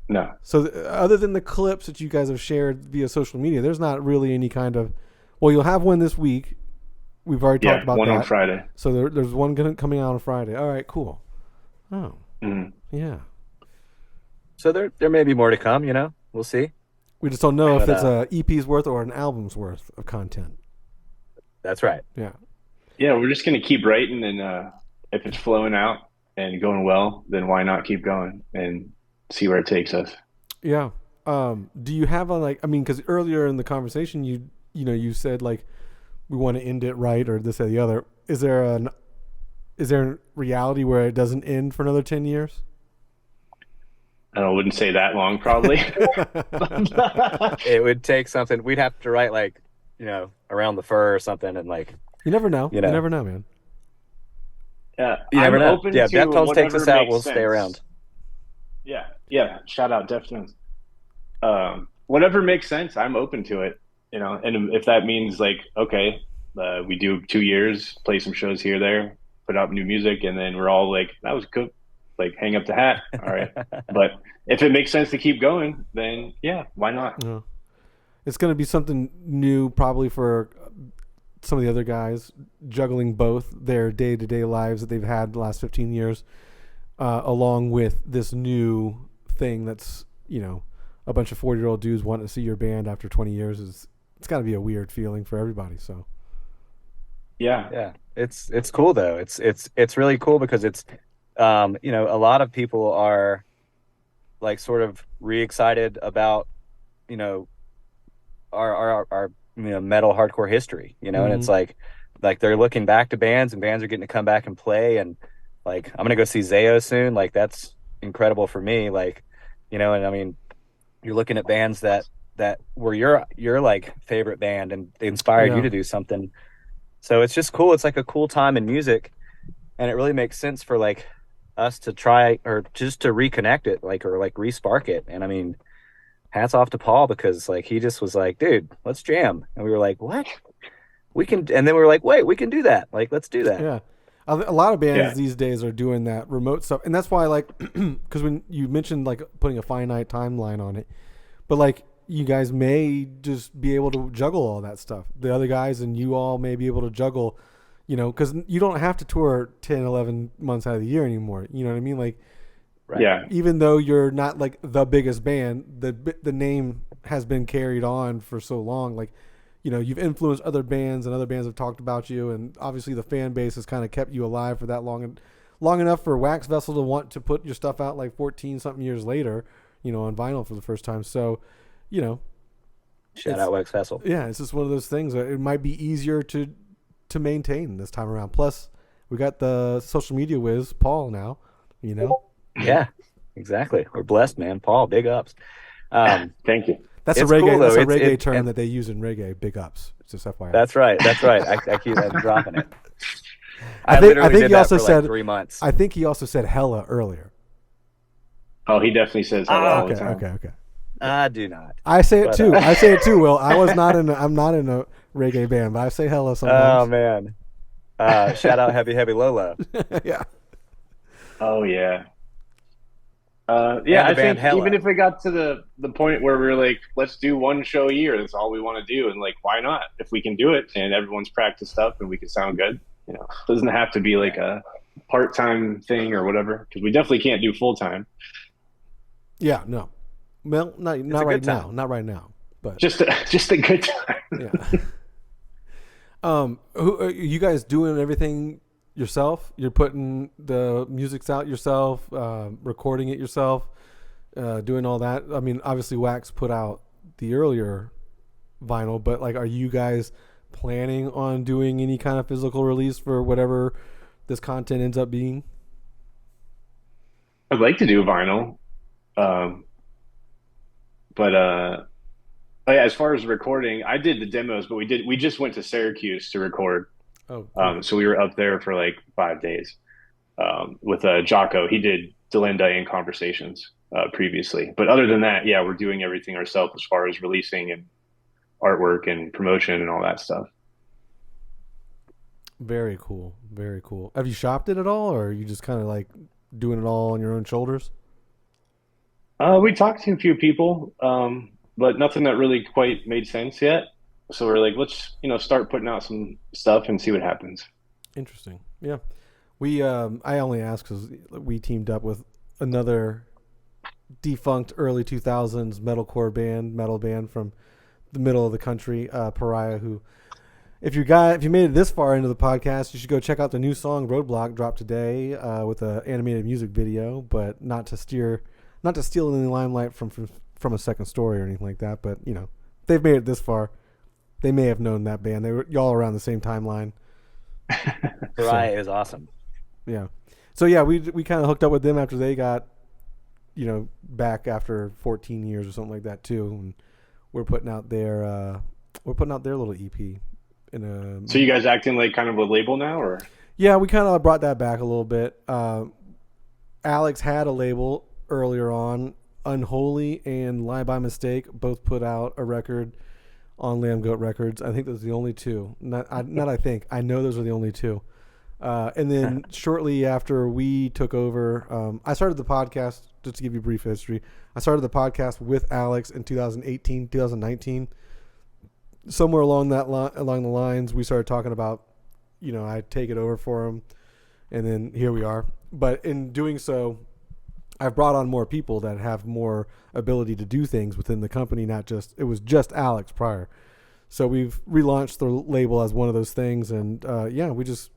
No. So other than the clips that you guys have shared via social media, there's not really any kind of... Well, you'll have one this week. We've already talked about one that. on Friday. So there's one coming out on Friday. All right, cool. Oh, yeah. So there may be more to come, We'll see. We just don't know if it's a EP's worth or an album's worth of content. That's right. Yeah. Yeah, we're just going to keep writing, and if it's flowing out and going well, then why not keep going and see where it takes us? Yeah. Do you have because earlier in the conversation, you said like we want to end it right or this or the other. Is there a reality where it doesn't end for another 10 years? I wouldn't say that long, probably. It would take something. We'd have to write like, Around the Fur or something, and like. You never know. You never know, man. Yeah, you never know. Yeah, Deftones takes us out. We'll stay around. Yeah. Shout out Deftones. Whatever makes sense, I'm open to it. And if that means like, okay, we do 2 years, play some shows here, there, put out new music, and then we're all like, that was good. Like, hang up the hat. All right. But if it makes sense to keep going, then yeah, why not? Yeah. It's going to be something new, probably for some of the other guys juggling both their day-to-day lives that they've had the last 15 years, along with this new thing that's, you know, a bunch of 40-year-old dudes wanting to see your band after 20 years it's got to be a weird feeling for everybody. So Yeah, it's cool though. It's really cool because it's you know, a lot of people are like sort of re-excited about, you know, our you know, metal hardcore history, you know, and it's like they're looking back to bands, and bands are getting to come back and play, and like I'm gonna go see Zayo soon. Like that's incredible for me. Like, you know, and I mean, you're looking at bands that were your like favorite band and they inspired you to do something. So it's just cool. It's like a cool time in music, and it really makes sense for like us to try or just to reconnect it, like, or like re-spark it. And I mean, hats off to Paul, because like he just was like, dude, let's jam. And we were like, what? We can, and then we were like, wait, we can do that. Like, let's do that. yeah, a lot of bands these days are doing that remote stuff, and that's why, like, because when you mentioned like putting a finite timeline on it, but like you guys may just be able to juggle all that stuff. The other guys and you all may be able to juggle, you know, because you don't have to tour 10, 11 months out of the year anymore. You know what I mean? Like, Right. Yeah. even though you're not like the biggest band, the name has been carried on for so long. Like, you know, you've influenced other bands, and other bands have talked about you, and obviously the fan base has kind of kept you alive for that long, and long enough for Wax Vessel to want to put your stuff out like 14 something years later, you know, on vinyl for the first time. So, you know, Shout out Wax Vessel. yeah, it's just one of those things that it might be easier to maintain this time around. Plus, we got the social media whiz, Paul, now, you know. Yeah, exactly. We're blessed, man. Paul, big ups. Thank you. That's a It's reggae. cool, though. That's a It's- reggae it- term and- that they use in reggae. Big ups. It's just FYI. That's right. That's right. I keep dropping it. I literally think did he that also for said like 3 months. I think he also said hella earlier. Oh, he definitely says that all the time. Okay. I do not. I say it But, too. I say it too. Will, I'm not in a reggae band, but I say hella Oh sometimes. man. Shout out Heavy Lolo. Yeah. Oh yeah. And Yeah, the I band think Hella. even if we got to the point where we were like, let's do one show a year, that's all we want to do, and like, why not? If we can do it and everyone's practiced up and we can sound good, you know, it doesn't have to be like a part-time thing or whatever, because we definitely can't do full-time. Yeah. No. Well, not a right good now. time. Not right now. But Just a good time. yeah. Who are you guys doing everything yourself? You're putting the music out yourself, recording it yourself, doing all that. I mean, obviously Wax put out the earlier vinyl, but like, are you guys planning on doing any kind of physical release for whatever this content ends up being? I'd like to do vinyl, but oh yeah, as far as recording, I did the demos, but we just went to Syracuse to record. Oh, cool. So we were up there for like 5 days with Jocko. He did Delenda and Conversations previously. But other than that, yeah, we're doing everything ourselves as far as releasing and artwork and promotion and all that stuff. Very cool. Very cool. Have you shopped it at all, or are you just kind of like doing it all on your own shoulders? We talked to a few people, but nothing that really quite made sense yet. So we're like, let's, start putting out some stuff and see what happens. Interesting. Yeah. We I only asked because we teamed up with another defunct early 2000s metal band from the middle of the country, Pariah, who, if you made it this far into the podcast, you should go check out the new song Roadblock, dropped today with an animated music video, but not to steal any limelight from a second story or anything like that. But they've made it this far. They may have known that band. They were y'all around the same timeline. Pariah is awesome. Yeah. So yeah, we kind of hooked up with them after they got, back after 14 years or something like that too, and we're putting out their little EP in a. So you guys acting like kind of a label now, or? Yeah, we kind of brought that back a little bit. Alex had a label earlier on. Unholy and Lie by Mistake both put out a record on Lambgoat Records. I think those are the only two. I know those are the only two. And then shortly after we took over, I started the podcast, just to give you a brief history. I started the podcast with Alex in 2018, 2019. somewhere along along the lines, we started talking about, I take it over for him, and then here we are. But in doing so, I've brought on more people that have more ability to do things within the company. It was just Alex prior. So we've relaunched the label as one of those things. And we just,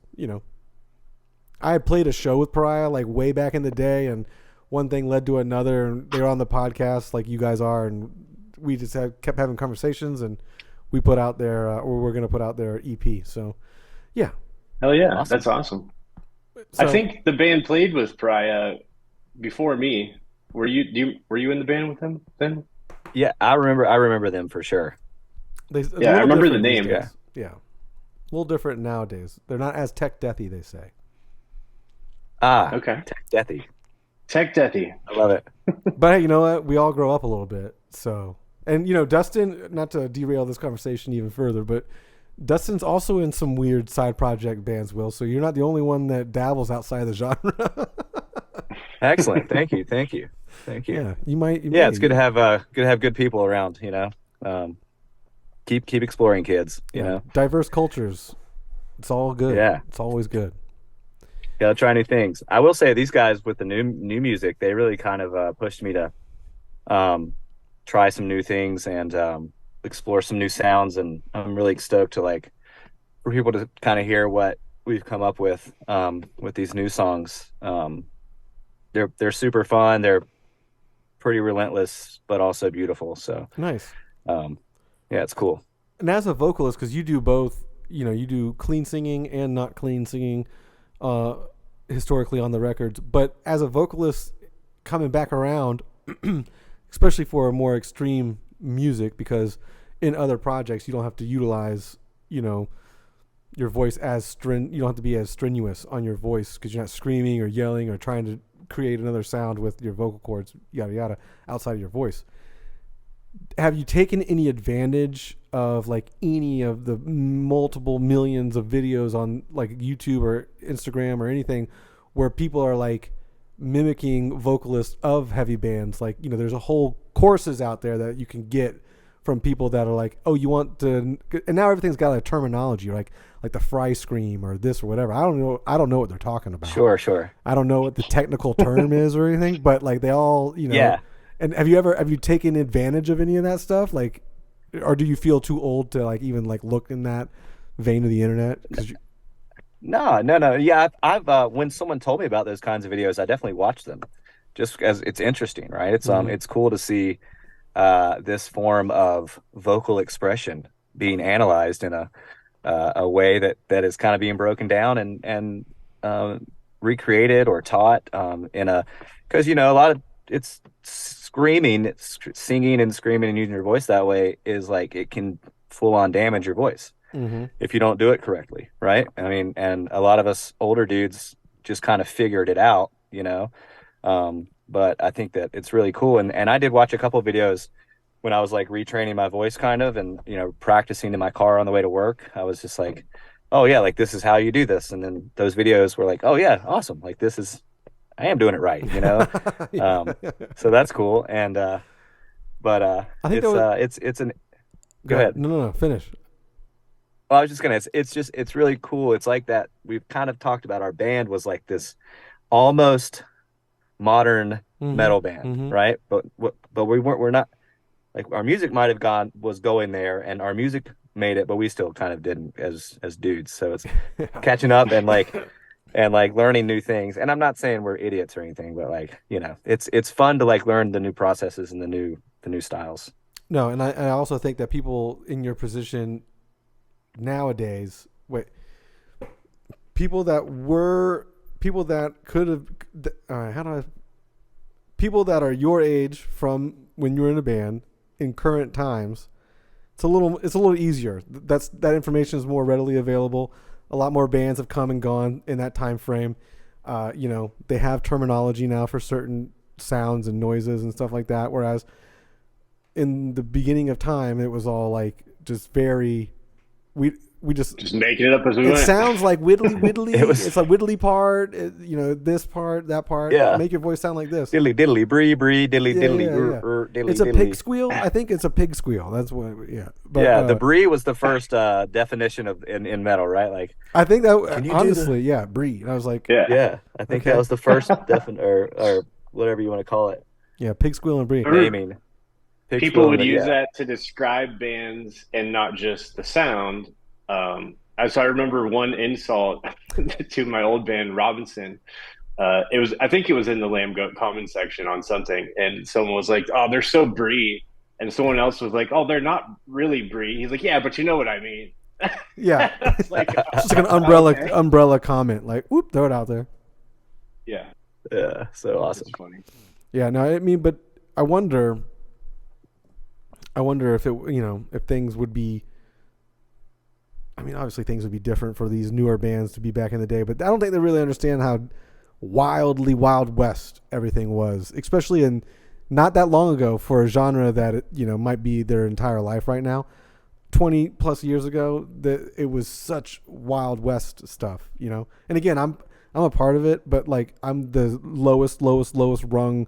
I had played a show with Pariah like way back in the day, and one thing led to another, and they're on the podcast like you guys are. And we just kept having conversations, and we put out we're going to put out their EP. So yeah. Hell yeah. Awesome. That's awesome. So, I think the band played with Pariah before me. Were you in the band with him then? Yeah, I remember them for sure. I remember the name. Yeah. A little different nowadays. They're not as tech deathy, they say. Okay. Tech deathy. Tech deathy. I love it. But hey, you know what? We all grow up a little bit. So, and Dustin, not to derail this conversation even further, but Dustin's also in some weird side project bands, Will. So you're not the only one that dabbles outside the genre. Excellent. Thank you. Yeah, you might. It's good to have good people around. Keep exploring, kids. You know, diverse cultures. It's all good. Yeah, it's always good. Gotta try new things. I will say these guys with the new music, they really kind of pushed me to try some new things and explore some new sounds. And I'm really stoked to for people to kind of hear what we've come up with these new songs. They're super fun. They're pretty relentless, but also beautiful. So nice. It's cool. And as a vocalist, because you do both, you do clean singing and not clean singing historically on the records. But as a vocalist coming back around, especially for more extreme music, because in other projects you don't have to utilize, your voice you don't have to be as strenuous on your voice because you're not screaming or yelling or trying to create another sound with your vocal cords, yada yada, outside of your voice. Have you taken any advantage of any of the multiple millions of videos on YouTube or Instagram or anything where people are mimicking vocalists of heavy bands? There's a whole courses out there that you can get from people that are oh, you want to, and now everything's got a terminology like the fry scream or this or whatever. I don't know what they're talking about. Sure. I don't know what the technical term is or anything, but they all, Yeah. And have you taken advantage of any of that stuff? Or do you feel too old to even look in that vein of the internet? No. Yeah, I've when someone told me about those kinds of videos, I definitely watched them, just as it's interesting, right? It's it's cool to see this form of vocal expression being analyzed in a way that is kind of being broken down and recreated or taught because a lot of it's singing and screaming and using your voice that way is it can full on damage your voice if you don't do it correctly, right? I mean, and a lot of us older dudes just kind of figured it out, but I think that it's really cool. And I did watch a couple of videos when I was retraining my voice kind of, and, practicing in my car on the way to work. I was just oh yeah, this is how you do this. And then those videos were oh yeah, awesome. I am doing it right, so that's cool. And, but, I think go ahead. No, finish. Well, I was just it's really cool. It's that we've kind of talked about our band was this almost modern metal band, right? But we're not, our music might have was going there, and our music made it, but we still kind of didn't as dudes. So it's catching up and learning new things. And I'm not saying we're idiots or anything, but it's fun to learn the new processes and the new styles. No, and I also think that people in your position nowadays, people that are your age from when you were in a band in current times, it's a little easier. That information is more readily available. A lot more bands have come and gone in that time frame. They have terminology now for certain sounds and noises and stuff like that. Whereas in the beginning of time, it was all just very, we just making it up as we it went. sounds like widdly. was- It's a widdly part. This part, that part. Yeah. Make your voice sound like this. Diddly diddly bree bree diddly Yeah, diddly yeah, yeah. diddly It's a diddly. pig squeal. I think it's a pig squeal. That's what. Yeah. But, Yeah, the brie was the first definition of in metal, right? Like, I think that Can you do honestly, yeah, brie. And I was like, Yeah. yeah, I think Okay. that was the first or whatever you want to call it. yeah, pig squeal and brie. Remember- Naming. Pig People squeal, would use yeah. that to describe bands and not just the sound. As I remember one insult to my old band Robinson. I think it was in the Lambgoat comment section on something, and someone was like, "Oh, they're so brie," and someone else was like, "Oh, they're not really brie." He's like, "Yeah, but you know what I mean." Yeah, It's like, it's just like an umbrella okay. umbrella comment. Like, whoop, throw it out there. Yeah, Yeah, so awesome. it's funny. Yeah, no, I mean, but I wonder if it, if things would be. I mean, obviously things would be different for these newer bands to be back in the day, but I don't think they really understand how wildly Wild West everything was, especially in not that long ago for a genre that might be their entire life right now. 20 plus years ago, that it was such Wild West stuff, And again, I'm a part of it, but like I'm the lowest rung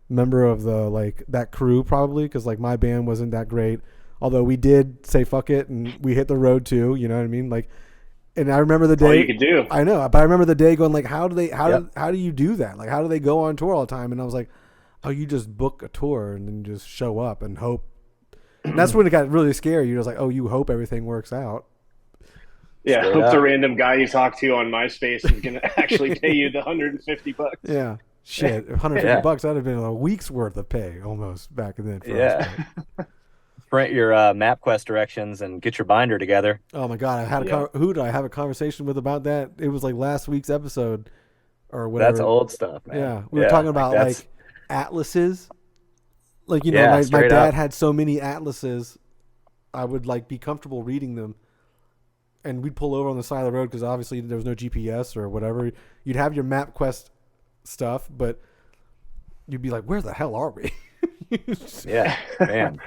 member of the that crew probably, because like my band wasn't that great. Although we did say fuck it and we hit the road too, you know what I mean? Like, and I remember the day. All you could do. I know, but I remember the day going like, how do you do that? Like, how do they go on tour all the time? And I was like, oh, you just book a tour and then just show up and hope. And that's when it got really scary. You're just like, oh, you hope everything works out. Yeah, Straight hope up. the random guy you talk to on MySpace is going to actually pay you the $150. Yeah. Shit, $150 Yeah. that'd have been a week's worth of pay almost back then. For us, Yeah. but- Print your MapQuest directions and get your binder together. Oh my god, I had who did I have a conversation with about that? It was like last week's episode or whatever. That's old stuff, man. Yeah, we were talking about that's- like atlases. Like Yeah, my straight dad up. had so many atlases, I would like be comfortable reading them, and we'd pull over on the side of the road because obviously there was no GPS or whatever. You'd have your MapQuest stuff, but you'd be like, "Where the hell are we?" Yeah, man.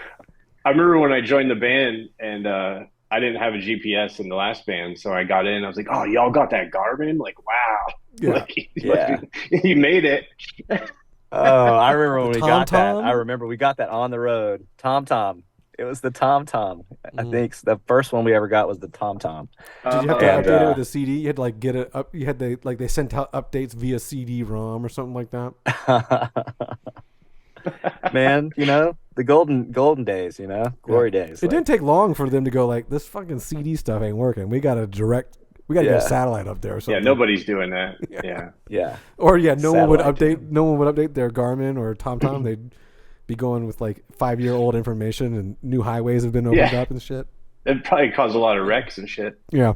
I remember when I joined the band and I didn't have a GPS in the last band, so I got in. I was like, "Oh, y'all got that Garmin? Like, wow! Yeah. Like, Yeah. you made it." Oh, I remember when we got that. TomTom? I remember we got that on the road. TomTom. It was the TomTom. I Mhm. think the first one we ever got was the TomTom. Did you have to And, update it with a CD? You had to like get it up. You had they sent out updates via CD-ROM or something like that. Man, the golden days, glory days. It didn't take long for them to go like, this fucking CD stuff ain't working. We got to get a Yeah. satellite up there or something. Yeah, nobody's doing that. Yeah. Yeah. Or no one would Satellite. update. No one would update their Garmin or TomTom. They'd be going with like 5-year-old information, and new highways have been opened Yeah. up and shit. It probably caused a lot of wrecks and shit. Yeah.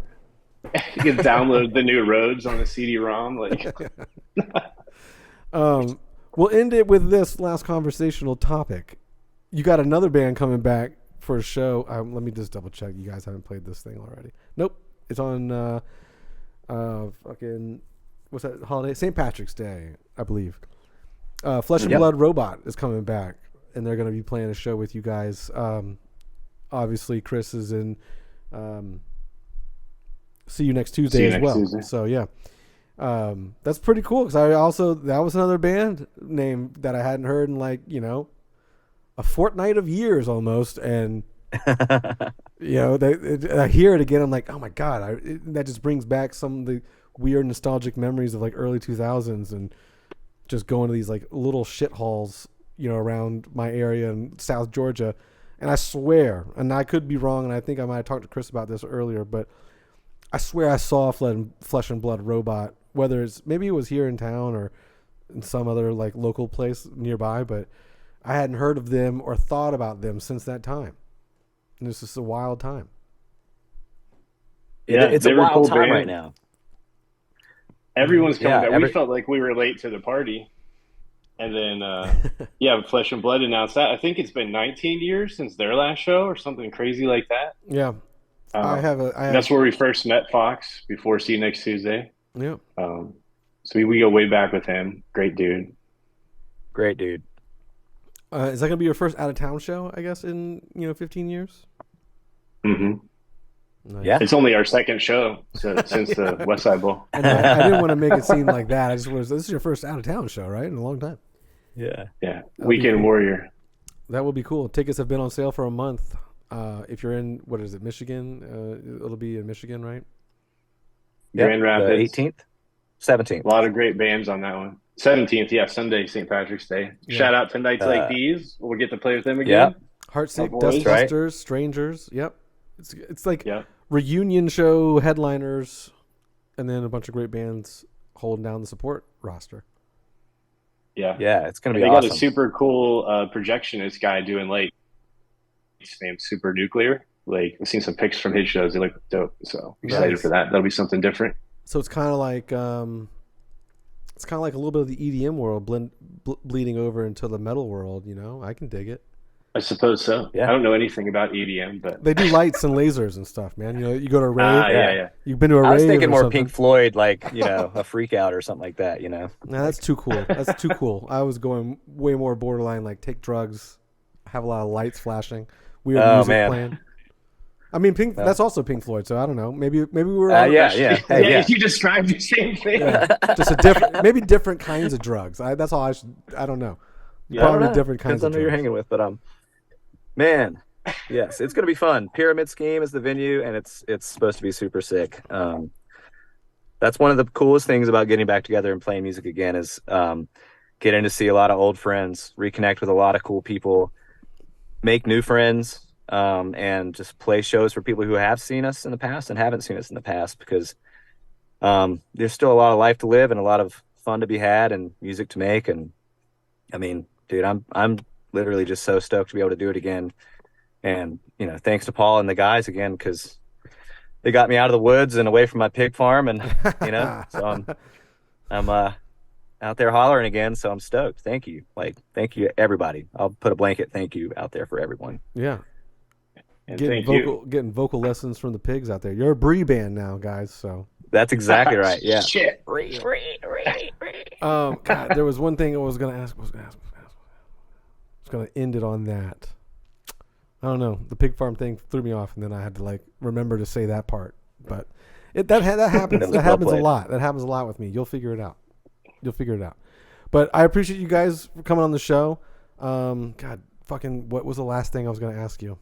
You can download the new roads on the CD-ROM. Like, We'll end it with this last conversational topic. You got another band coming back for a show. Let me just double check. You guys haven't played this thing already. Nope. It's on fucking what's that holiday? St. Patrick's Day, I believe. Flesh and Yep. Blood Robot is coming back, and they're going to be playing a show with you guys. Obviously, Chris is in. See you next Tuesday as well. Tuesday. So yeah, that's pretty cool because that was another band name that I hadn't heard in like a fortnight of years almost, and I hear it again. I'm like, oh my god, that just brings back some of the weird nostalgic memories of like early 2000s and just going to these like little shitholes, around my area in South Georgia. And I swear, and I could be wrong, and I think I might have talked to Chris about this earlier, but I swear I saw Flesh and Blood Robot, whether maybe it was here in town or in some other like local place nearby, but I hadn't heard of them or thought about them since that time. And it's just a wild time. Yeah, it's they a were a wild cool time band. right now. everyone's coming Yeah, back. We felt like we were late to the party. And then, Flesh and Blood announced that. I think it's been 19 years since their last show or something crazy like that. Yeah. That's where we first met Fox before See You Next Tuesday. Yeah. So we go way back with him. Great dude. Great dude. Is that going to be your first out of town show, I guess, in 15 years? Mm-hmm. Nice. Yeah. It's only our second show since the West Side Bowl. And I didn't want to make it seem like that. I just was. This is your first out of town show, right? In a long time. Yeah. Yeah, That'll Weekend be cool. Warrior. That will be cool. Tickets have been on sale for a month. If you're in, what is it, Michigan? It'll be in Michigan, right? Grand Rapids. 18th, 17th. A lot of great bands on that one. 17th, yeah, Sunday, St. Patrick's Day. Yeah. Shout out to nights like these. We'll get to play with them again. Heartsick, Our boys. Dustbusters, Strangers. Yep. It's like Yeah. reunion show headliners, and then a bunch of great bands holding down the support roster. Yeah. Yeah, it's gonna be They awesome. got a super cool projectionist guy doing lights named Super Nuclear. Like, I've seen some pics from his shows. They look dope. So excited Nice. for that. That'll be something different. So it's kind of like a little bit of the EDM world bleeding over into the metal world. You know, I can dig it. I suppose so. Yeah. I don't know anything about EDM, but They do lights and lasers and stuff, man. You know, you go to a rave. yeah. You've been to a rave. I was thinking or more something. Pink Floyd, like, you know, a freak out or something like that, you know. No, that's too cool. That's too cool. I was going way more borderline, like take drugs, have a lot of lights flashing, weird Oh, music man. playing. I mean, Pink. That's also Pink Floyd. So I don't know. Maybe we were. Yeah. Yeah, you described the same thing. Yeah. Just a different, maybe different kinds of drugs. That's all I should. I don't know. Yeah, I don't Probably know. different kinds Depends of on who you're drugs. hanging with, but man, yes, it's gonna be fun. Pyramid Scheme is the venue, and it's supposed to be super sick. That's one of the coolest things about getting back together and playing music again is getting to see a lot of old friends, reconnect with a lot of cool people, make new friends, and just play shows for people who have seen us in the past and haven't seen us in the past, because there's still a lot of life to live and a lot of fun to be had and music to make. And I mean, dude, I'm literally just so stoked to be able to do it again. And, you know, thanks to Paul and the guys again, because they got me out of the woods and away from my pig farm. And, you know, so I'm out there hollering again. So I'm stoked. Thank you. Like, thank you, everybody. I'll put a blanket thank you out there for everyone. Yeah. And Getting vocal lessons from the pigs out there. You're a Bree band now, guys. So That's exactly right. Yeah. Shit. God, there was one thing I was gonna ask. I was gonna end it on that. I don't know. The pig farm thing threw me off, and then I had to like remember to say that part. But that happens. That happens a lot. That happens a lot with me. You'll figure it out. But I appreciate you guys for coming on the show. God, fucking, what was the last thing I was gonna ask you?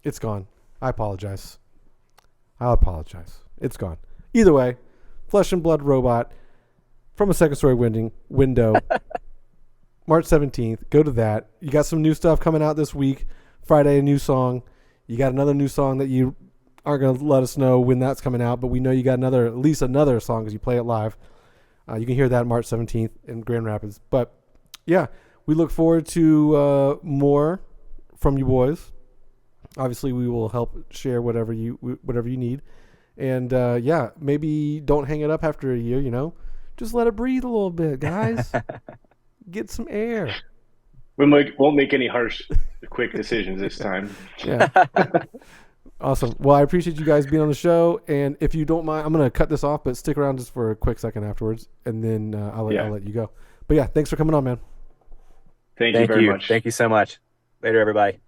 It's gone. I apologize. It's gone. Either way, Flesh and Blood Robot from a Second Story window. March 17th. Go to that. You got some new stuff coming out this week. Friday, a new song. You got another new song that you aren't going to let us know when that's coming out, but we know you got at least another song because you play it live. You can hear that March 17th in Grand Rapids. But yeah, we look forward to more from you boys. Obviously, we will help share whatever you need. And yeah, maybe don't hang it up after a year, you know. Just let it breathe a little bit, guys. Get some air. We won't make any harsh, quick decisions this time. Yeah. Awesome. Well, I appreciate you guys being on the show. And if you don't mind, I'm going to cut this off, but stick around just for a quick second afterwards. And then I'll let you go. But yeah, thanks for coming on, man. Thank you very much. Thank you so much. Later, everybody.